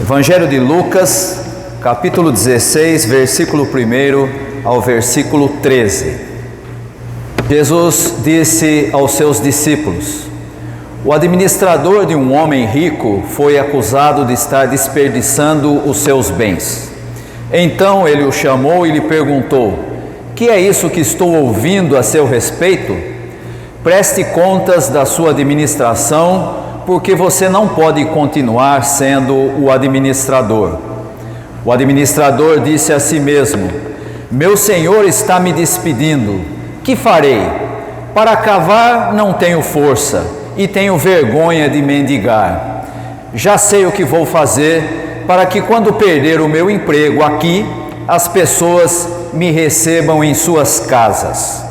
Evangelho de Lucas, capítulo 16, versículo 1 ao versículo 13. Jesus disse aos seus discípulos: o administrador de um homem rico foi acusado de estar desperdiçando os seus bens. Então ele o chamou e lhe perguntou: que é isso que estou ouvindo a seu respeito? Preste contas da sua administração, porque você não pode continuar sendo o administrador. O administrador disse a si mesmo: meu senhor está me despedindo, que farei? Para cavar não tenho força e tenho vergonha de mendigar. Já sei o que vou fazer para que, quando perder o meu emprego aqui, as pessoas me recebam em suas casas.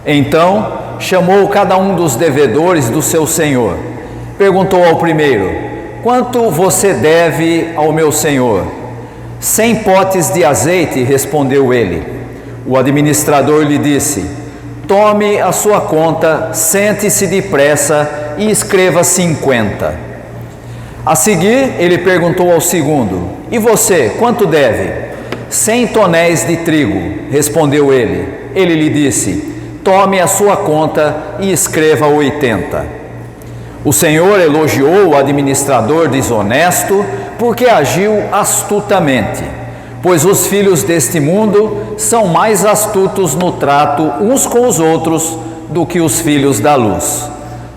Então chamou cada um dos devedores do seu senhor. Perguntou ao primeiro: quanto você deve ao meu senhor? 100 potes de azeite, respondeu ele. O administrador lhe disse: tome a sua conta, sente-se depressa e escreva 50. A seguir, ele perguntou ao segundo: e você, quanto deve? 100 tonéis de trigo, respondeu ele. Ele lhe disse: tome a sua conta e escreva 80. O Senhor elogiou o administrador desonesto porque agiu astutamente, pois os filhos deste mundo são mais astutos no trato uns com os outros do que os filhos da luz.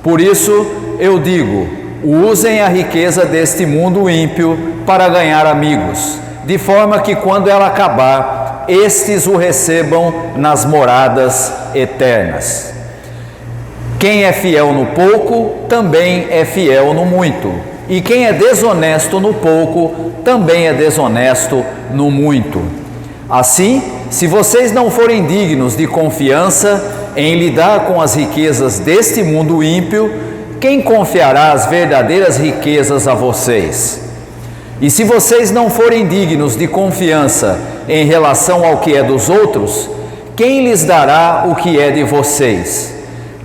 Por isso eu digo: usem a riqueza deste mundo ímpio para ganhar amigos, de forma que, quando ela acabar, estes o recebam nas moradas eternas. Quem é fiel no pouco, também é fiel no muito. E quem é desonesto no pouco, também é desonesto no muito. Assim, se vocês não forem dignos de confiança em lidar com as riquezas deste mundo ímpio, quem confiará as verdadeiras riquezas a vocês? E se vocês não forem dignos de confiança em relação ao que é dos outros, quem lhes dará o que é de vocês?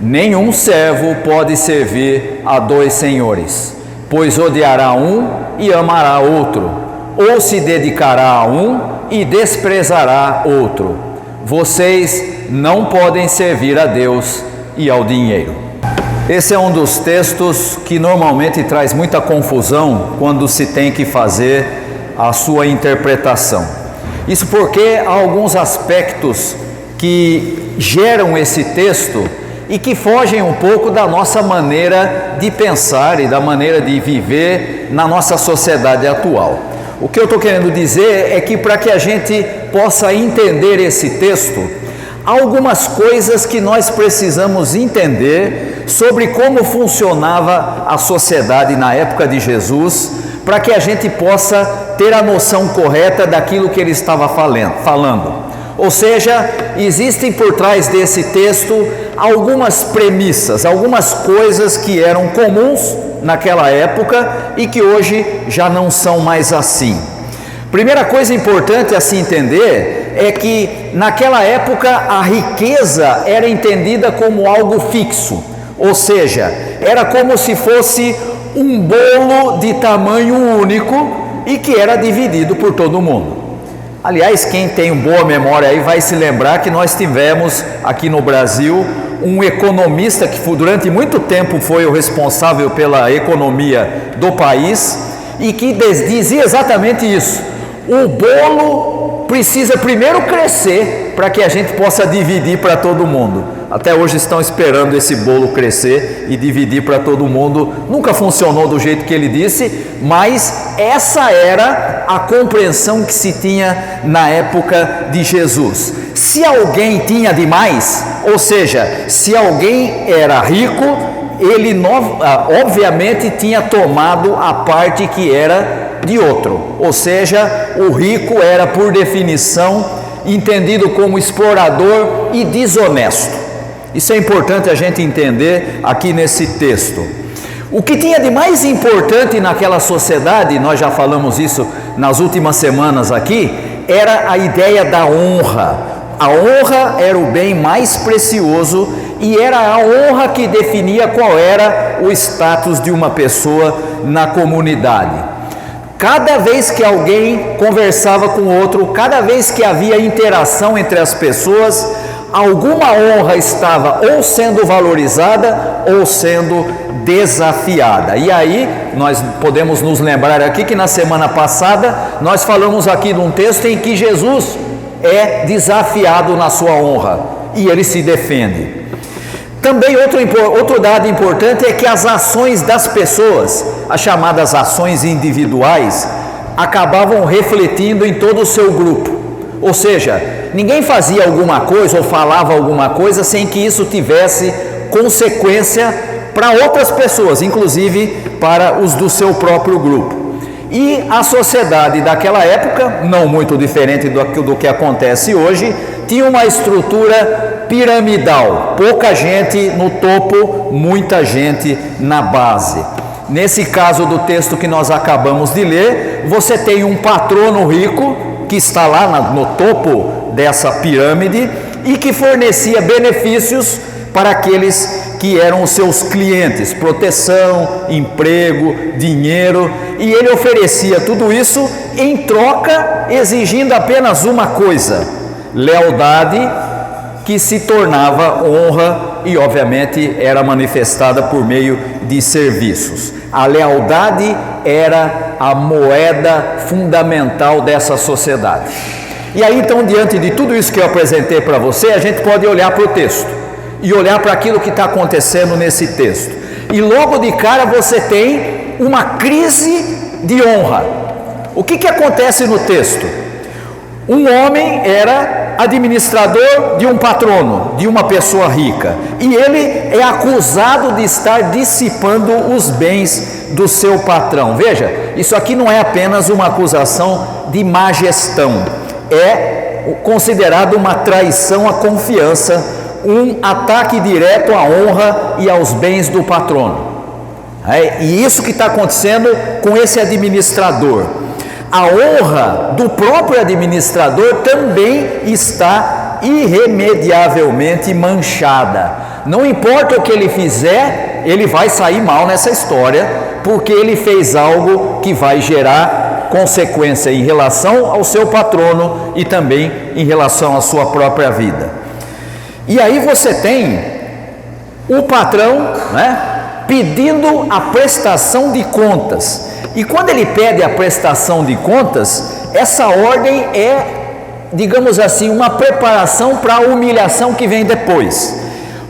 Nenhum servo pode servir a dois senhores, pois odiará um e amará outro, ou se dedicará a um e desprezará outro. Vocês não podem servir a Deus e ao dinheiro. Esse é um dos textos que normalmente traz muita confusão quando se tem que fazer a sua interpretação. Isso porque há alguns aspectos que geram esse texto e que fogem um pouco da nossa maneira de pensar e da maneira de viver na nossa sociedade atual. O que eu estou querendo dizer é que, para que a gente possa entender esse texto, há algumas coisas que nós precisamos entender sobre como funcionava a sociedade na época de Jesus, para que a gente possa ter a noção correta daquilo que ele estava falando. Ou seja, existem por trás desse texto algumas premissas, algumas coisas que eram comuns naquela época e que hoje já não são mais assim. Primeira coisa importante a se entender é que naquela época a riqueza era entendida como algo fixo, ou seja, era como se fosse um bolo de tamanho único e que era dividido por todo mundo. Aliás, quem tem boa memória aí vai se lembrar que nós tivemos aqui no Brasil um economista que durante muito tempo foi o responsável pela economia do país e que dizia exatamente isso: o bolo precisa primeiro crescer para que a gente possa dividir para todo mundo. Até hoje estão esperando esse bolo crescer e dividir para todo mundo. Nunca funcionou do jeito que ele disse, mas essa era a compreensão que se tinha na época de Jesus. Se alguém tinha demais, ou seja, se alguém era rico, ele obviamente tinha tomado a parte que era de outro. Ou seja, o rico era, por definição, entendido como explorador e desonesto. Isso é importante a gente entender aqui nesse texto. O que tinha de mais importante naquela sociedade, nós já falamos isso nas últimas semanas aqui, era a ideia da honra. A honra era o bem mais precioso e era a honra que definia qual era o status de uma pessoa na comunidade. Cada vez que alguém conversava com o outro, cada vez que havia interação entre as pessoas, alguma honra estava ou sendo valorizada ou sendo desafiada. E aí nós podemos nos lembrar aqui que na semana passada nós falamos aqui de um texto em que Jesus é desafiado na sua honra e ele se defende. Também outro dado importante é que as ações das pessoas, as chamadas ações individuais, acabavam refletindo em todo o seu grupo. Ou seja, ninguém fazia alguma coisa ou falava alguma coisa sem que isso tivesse consequência para outras pessoas, inclusive para os do seu próprio grupo. E a sociedade daquela época, não muito diferente do que acontece hoje, tinha uma estrutura piramidal, pouca gente no topo, muita gente na base. Nesse caso do texto que nós acabamos de ler, você tem um patrono rico que está lá no topo dessa pirâmide e que fornecia benefícios para aqueles que eram os seus clientes, proteção, emprego, dinheiro, e ele oferecia tudo isso em troca, exigindo apenas uma coisa: lealdade, que se tornava honra e obviamente era manifestada por meio de serviços. A lealdade era a moeda fundamental dessa sociedade. E aí então, diante de tudo isso que eu apresentei para você, a gente pode olhar para o texto e olhar para aquilo que está acontecendo nesse texto. E logo de cara você tem uma crise de honra. O que acontece no texto? Um homem era administrador de um patrono, de uma pessoa rica, e ele é acusado de estar dissipando os bens do seu patrão. Veja, isso aqui não é apenas uma acusação de má gestão, é considerado uma traição à confiança, um ataque direto à honra e aos bens do patrono. E isso que está acontecendo com esse administrador. A honra do próprio administrador também está irremediavelmente manchada. Não importa o que ele fizer, ele vai sair mal nessa história, porque ele fez algo que vai gerar consequência em relação ao seu patrono e também em relação à sua própria vida. E aí você tem o patrão, pedindo a prestação de contas. E quando ele pede a prestação de contas, essa ordem é, digamos assim, uma preparação para a humilhação que vem depois.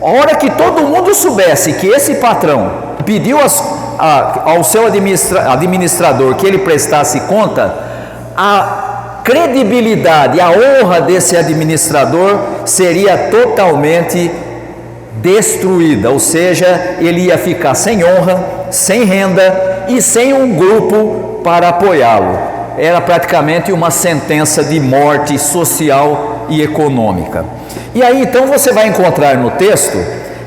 A hora que todo mundo soubesse que esse patrão pediu ao seu administrador que ele prestasse conta, a credibilidade, a honra desse administrador seria totalmente destruída, ou seja, ele ia ficar sem honra, sem renda e sem um grupo para apoiá-lo. Era praticamente uma sentença de morte social e econômica. E aí então você vai encontrar no texto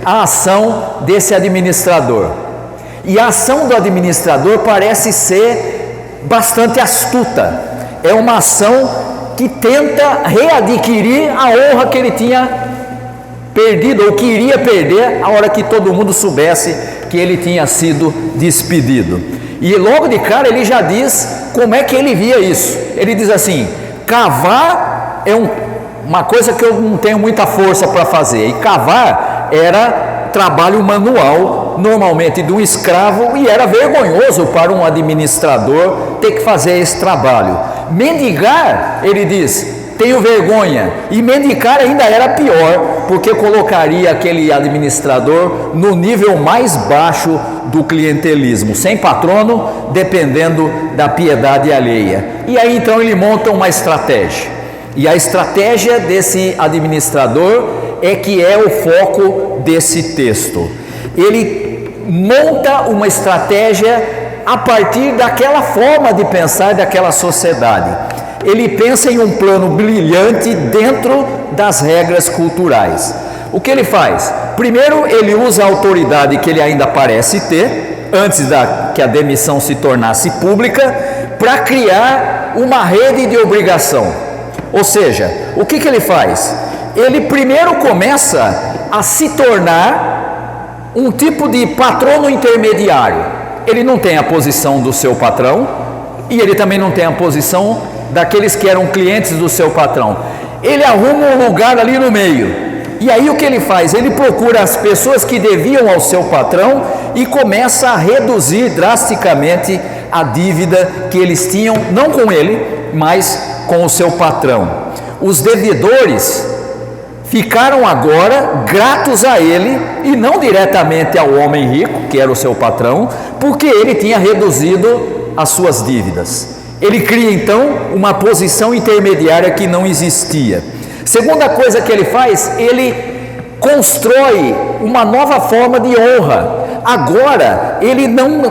a ação desse administrador. E a ação do administrador parece ser bastante astuta. É uma ação que tenta readquirir a honra que ele tinha perdido ou queria perder a hora que todo mundo soubesse que ele tinha sido despedido. E logo de cara ele já diz como é que ele via isso. Ele diz assim: cavar é uma coisa que eu não tenho muita força para fazer. E cavar era trabalho manual, normalmente de um escravo, e era vergonhoso para um administrador ter que fazer esse trabalho. Mendigar, ele diz, tenho vergonha. E mendigar ainda era pior, porque colocaria aquele administrador no nível mais baixo do clientelismo, sem patrono, dependendo da piedade alheia. E aí então ele monta uma estratégia. E a estratégia desse administrador é que é o foco desse texto. Ele monta uma estratégia a partir daquela forma de pensar daquela sociedade. Ele pensa em um plano brilhante dentro das regras culturais. O que ele faz? Primeiro, ele usa a autoridade que ele ainda parece ter, antes que a demissão se tornasse pública, para criar uma rede de obrigação. Ou seja, o que ele faz? Ele primeiro começa a se tornar um tipo de patrono intermediário. Ele não tem a posição do seu patrão e ele também não tem a posição daqueles que eram clientes do seu patrão. Ele arruma um lugar ali no meio, e aí o que ele faz? Ele procura as pessoas que deviam ao seu patrão e começa a reduzir drasticamente a dívida que eles tinham, não com ele, mas com o seu patrão. Os devedores ficaram agora gratos a ele e não diretamente ao homem rico, que era o seu patrão, porque ele tinha reduzido as suas dívidas. Ele cria então uma posição intermediária que não existia. Segunda coisa que ele faz, ele constrói uma nova forma de honra. Agora ele não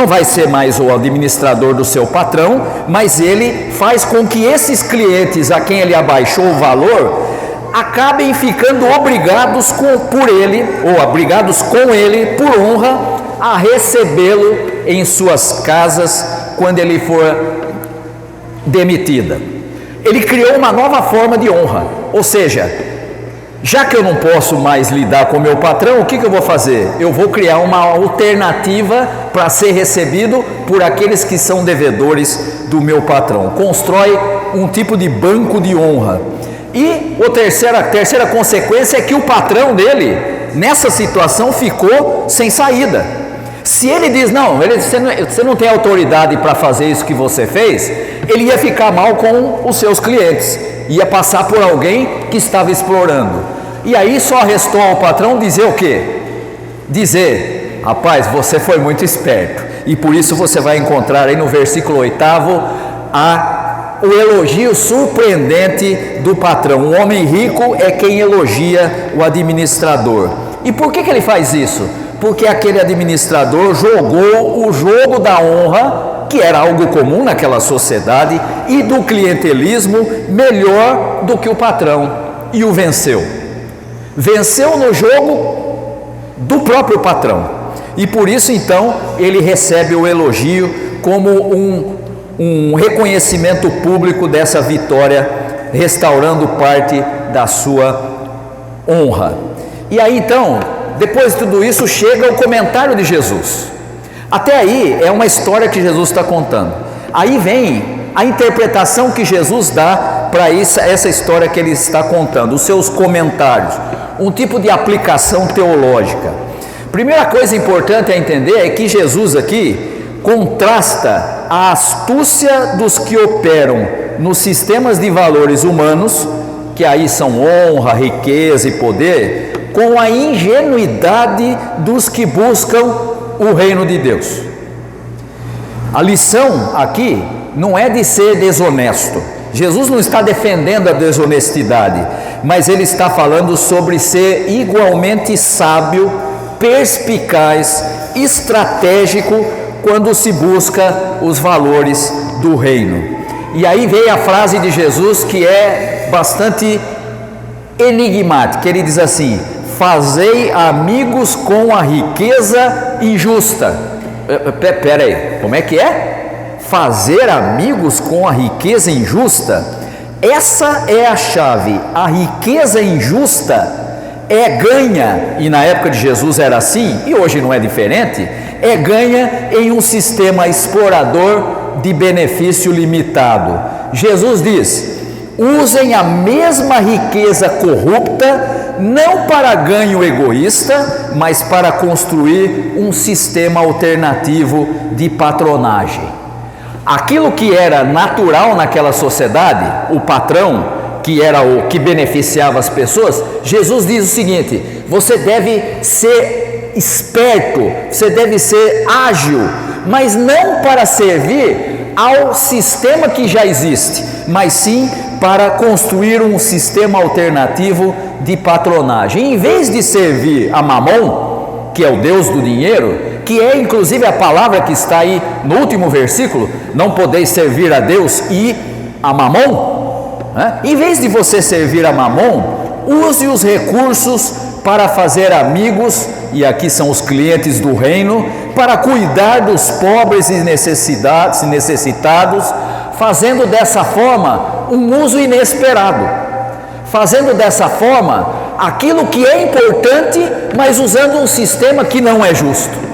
vai ser mais o administrador do seu patrão, mas ele faz com que esses clientes a quem ele abaixou o valor acabem ficando obrigados por ele, ou obrigados com ele, por honra, a recebê-lo em suas casas quando ele for demitida. Ele criou uma nova forma de honra, ou seja, já que eu não posso mais lidar com o meu patrão, o que eu vou fazer? Eu vou criar uma alternativa para ser recebido por aqueles que são devedores do meu patrão. Constrói um tipo de banco de honra. E a terceira consequência é que o patrão dele, nessa situação, ficou sem saída. Se ele diz, não, você não tem autoridade para fazer isso que você fez, ele ia ficar mal com os seus clientes, ia passar por alguém que estava explorando. E aí só restou ao patrão dizer o quê? Dizer, rapaz, você foi muito esperto, e por isso você vai encontrar aí no versículo 8º o elogio surpreendente do patrão. O homem rico é quem elogia o administrador. E por que ele faz isso? Porque aquele administrador jogou o jogo da honra, que era algo comum naquela sociedade, e do clientelismo melhor do que o patrão, e o venceu. Venceu no jogo do próprio patrão, e por isso então ele recebe o elogio como um reconhecimento público dessa vitória, restaurando parte da sua honra. E aí então, depois de tudo isso, chega o comentário de Jesus. Até aí é uma história que Jesus está contando. Aí vem a interpretação que Jesus dá para essa história que ele está contando, os seus comentários, um tipo de aplicação teológica. Primeira coisa importante a entender é que Jesus aqui contrasta a astúcia dos que operam nos sistemas de valores humanos, que aí são honra, riqueza e poder, com a ingenuidade dos que buscam o reino de Deus. A lição aqui não é de ser desonesto. Jesus não está defendendo a desonestidade, mas ele está falando sobre ser igualmente sábio, perspicaz, estratégico quando se busca os valores do reino. E aí vem a frase de Jesus que é bastante enigmática. Ele diz assim: fazei amigos com a riqueza injusta. Espera aí, como é que é? Fazer amigos com a riqueza injusta? Essa é a chave. A riqueza injusta é ganha, e na época de Jesus era assim, e hoje não é diferente, é ganha em um sistema explorador de benefício limitado. Jesus diz: usem a mesma riqueza corrupta, não para ganho egoísta, mas para construir um sistema alternativo de patronagem. Aquilo que era natural naquela sociedade, o patrão, que era o que beneficiava as pessoas, Jesus diz o seguinte: você deve ser esperto, você deve ser ágil, mas não para servir ao sistema que já existe, mas sim para construir um sistema alternativo de patronagem. Em vez de servir a Mamon, que é o Deus do dinheiro, que é inclusive a palavra que está aí no último versículo, não podeis servir a Deus e a Mamon, né? Em vez de você servir a Mamon, use os recursos para fazer amigos, e aqui são os clientes do reino, para cuidar dos pobres e necessitados, fazendo dessa forma um uso inesperado, fazendo dessa forma aquilo que é importante, mas usando um sistema que não é justo.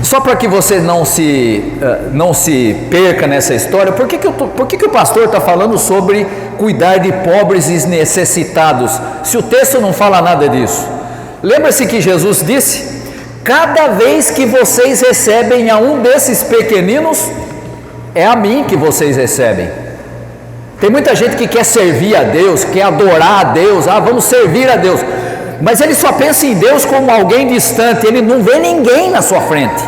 Só para que você não se perca nessa história, por que o pastor está falando sobre cuidar de pobres e necessitados, se o texto não fala nada disso? Lembra-se que Jesus disse: cada vez que vocês recebem a um desses pequeninos, é a mim que vocês recebem. Tem muita gente que quer servir a Deus, quer adorar a Deus, vamos servir a Deus, mas ele só pensa em Deus como alguém distante, ele não vê ninguém na sua frente,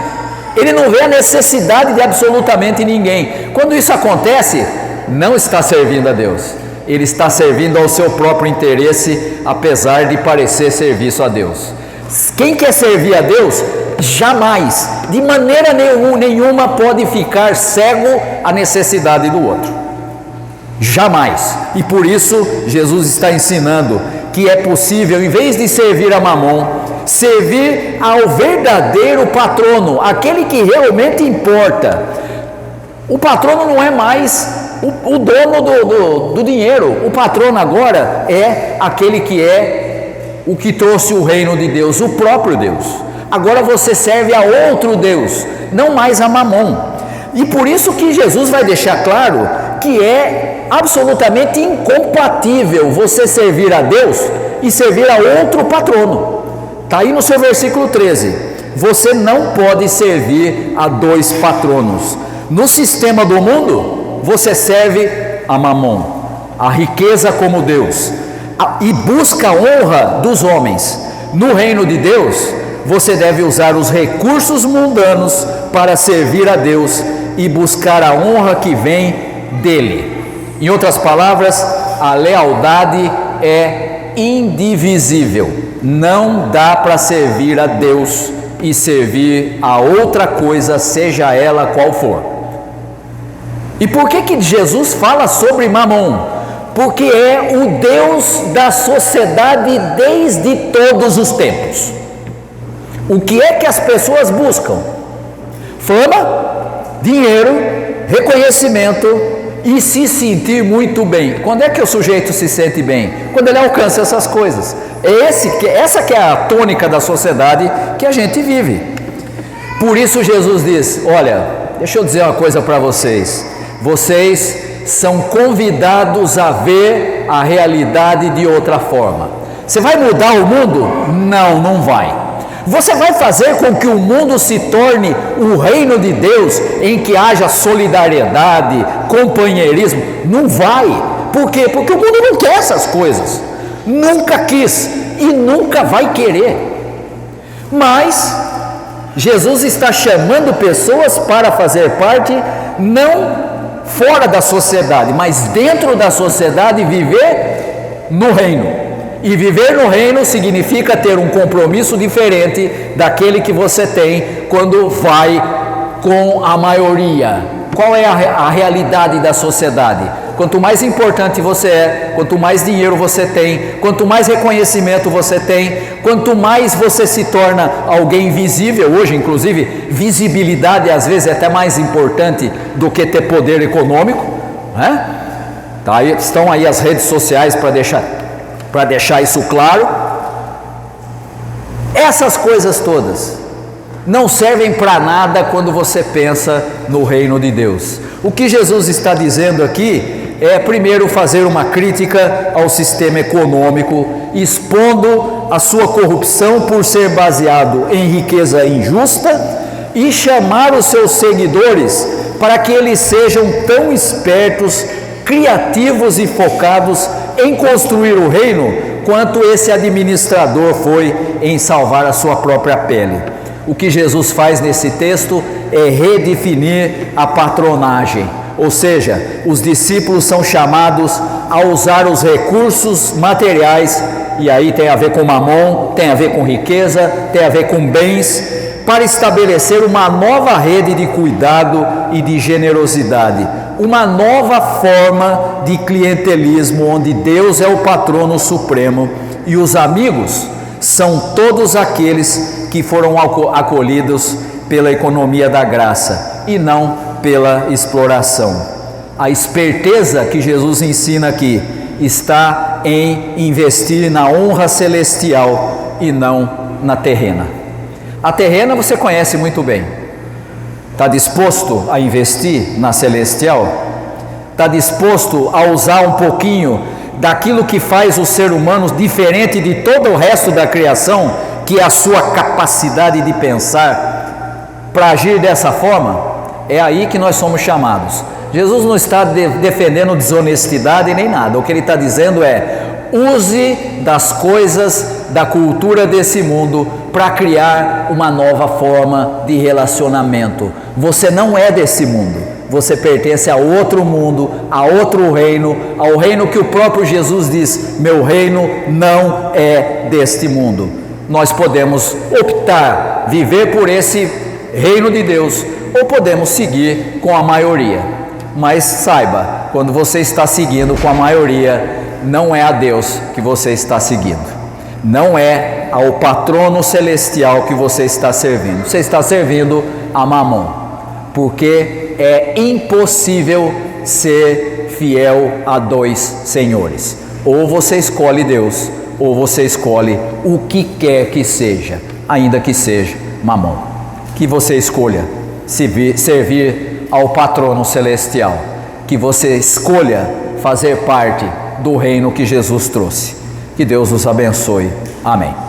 ele não vê a necessidade de absolutamente ninguém. Quando isso acontece, não está servindo a Deus, ele está servindo ao seu próprio interesse, apesar de parecer serviço a Deus. Quem quer servir a Deus, jamais, de maneira nenhuma, pode ficar cego à necessidade do outro. Jamais. E por isso Jesus está ensinando que é possível, em vez de servir a Mamon, servir ao verdadeiro patrono, aquele que realmente importa. O patrono não é mais o dono do dinheiro, o patrono agora é aquele que é o que trouxe o reino de Deus, o próprio Deus. Agora você serve a outro Deus, não mais a Mamon. E por isso que Jesus vai deixar claro que é absolutamente incompatível você servir a Deus e servir a outro patrono. Está aí no seu versículo 13. Você não pode servir a dois patronos. No sistema do mundo, você serve a Mamon, a riqueza como Deus, e busca a honra dos homens. No reino de Deus, você deve usar os recursos mundanos para servir a Deus e buscar a honra que vem dele. Em outras palavras, a lealdade é indivisível. Não dá para servir a Deus e servir a outra coisa, seja ela qual for. E por que Jesus fala sobre Mamon? Porque é o Deus da sociedade desde todos os tempos. O que é que as pessoas buscam? Fama, dinheiro, reconhecimento e se sentir muito bem. Quando é que o sujeito se sente bem? Quando ele alcança essas coisas. Essa que é a tônica da sociedade que a gente vive. Por isso Jesus diz: olha, deixa eu dizer uma coisa para vocês. Vocês são convidados a ver a realidade de outra forma. Você vai mudar o mundo? Não, não vai. Você vai fazer com que o mundo se torne o reino de Deus, em que haja solidariedade, companheirismo? Não vai. Por quê? Porque o mundo não quer essas coisas. Nunca quis e nunca vai querer. Mas Jesus está chamando pessoas para fazer parte, não fora da sociedade, mas dentro da sociedade, viver no reino. E viver no reino significa ter um compromisso diferente daquele que você tem quando vai com a maioria. Qual é a realidade da sociedade? Quanto mais importante você é, quanto mais dinheiro você tem, quanto mais reconhecimento você tem, quanto mais você se torna alguém visível. Hoje, inclusive, visibilidade às vezes é até mais importante do que ter poder econômico, né? Tá, estão aí as redes sociais para deixar isso claro. Essas coisas todas não servem para nada quando você pensa no reino de Deus. O que Jesus está dizendo aqui é, primeiro, fazer uma crítica ao sistema econômico, expondo a sua corrupção por ser baseado em riqueza injusta, e chamar os seus seguidores para que eles sejam tão espertos, criativos e focados em construir o reino quanto esse administrador foi em salvar a sua própria pele. O que Jesus faz nesse texto é redefinir a patronagem, ou seja, os discípulos são chamados a usar os recursos materiais, e aí tem a ver com mamon, tem a ver com riqueza, tem a ver com bens, para estabelecer uma nova rede de cuidado e de generosidade, uma nova forma de clientelismo, onde Deus é o patrono supremo e os amigos são todos aqueles que foram acolhidos pela economia da graça e não pela exploração. A esperteza que Jesus ensina aqui está em investir na honra celestial e não na terrena. A terrena você conhece muito bem. Está disposto a investir na celestial? Está disposto a usar um pouquinho daquilo que faz o ser humano diferente de todo o resto da criação, que é a sua capacidade de pensar, para agir dessa forma? É aí que nós somos chamados. Jesus não está defendendo desonestidade nem nada. O que ele está dizendo é: use das coisas da cultura desse mundo para criar uma nova forma de relacionamento. Você não é desse mundo, você pertence a outro mundo, a outro reino, ao reino que o próprio Jesus diz: meu reino não é deste mundo. Nós podemos optar, viver por esse reino de Deus, ou podemos seguir com a maioria. Mas saiba, quando você está seguindo com a maioria, não é a Deus que você está seguindo, não é ao patrono celestial que você está servindo, você está servindo a Mamon, porque é impossível ser fiel a dois senhores. Ou você escolhe Deus, ou você escolhe o que quer que seja, ainda que seja Mamon. Que você escolha servir ao patrono celestial, que você escolha fazer parte do reino que Jesus trouxe. Que Deus os abençoe. Amém.